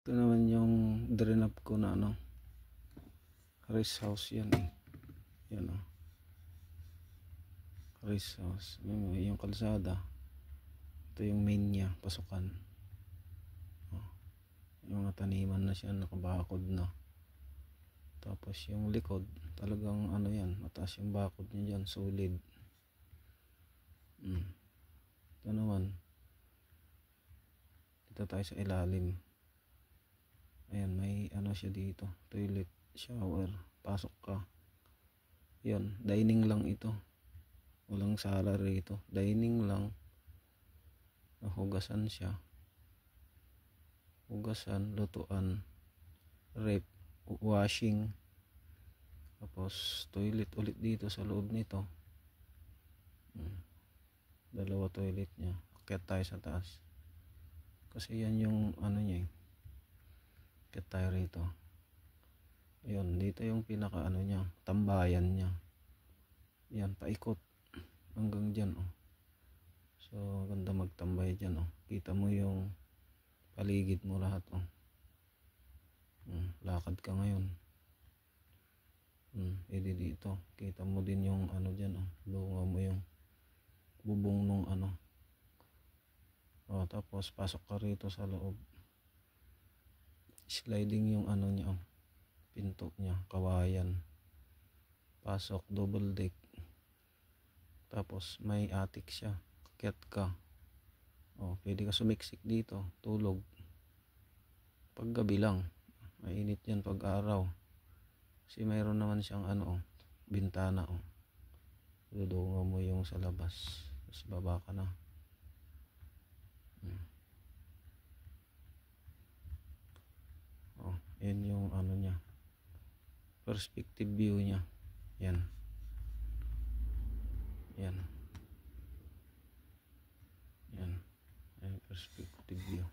Ito naman yung drain up ko na ano, rest house yan eh. Yan o. Rest house. Yung kalsada. Ito yung main niya, pasukan. Yung mga taniman na siya, nakabakod na. Tapos yung likod, talagang ano yan, mataas yung bakod niya dyan, solid. Ito naman. Ito tayo sa ilalim. Ayan, may ano siya dito, toilet, shower, pasok ka. Yan, dining lang ito. Walang sala rito, dining lang. Nahugasan siya. Hugasan, lutuan, rep, washing. Tapos toilet ulit dito sa loob nito. Dalawa toilet niya. Akyat tayo sa taas. Kasi yan yung ano niya eh. Akyat tayo rito. Ayun, dito yung pinaka ano niya, tambayan niya. Yan, paikot hanggang dyan oh. So ganda magtambay dyan oh. Kita mo yung paligid mo lahat oh. Lakad ka ngayon. Pwede dito. Kita mo din yung ano dyan oh. Lunga mo yung bubong nung ano. Tapos pasok ka rito sa loob. Sliding yung ano niya oh. Pinto niya, kawayan. Pasok, double deck. Tapos may attic siya. Kakyat ka. Pwede ka sumiksik dito, tulog. Pag gabi lang. Mainit yan pag araw. Kasi mayroon naman siyang ano bintana oh. Dudungan mo yung sa labas. Tapos baba ka na. Yan yung ano niya. Perspective view niya. Yan. Yan. Yan. Yan perspective view.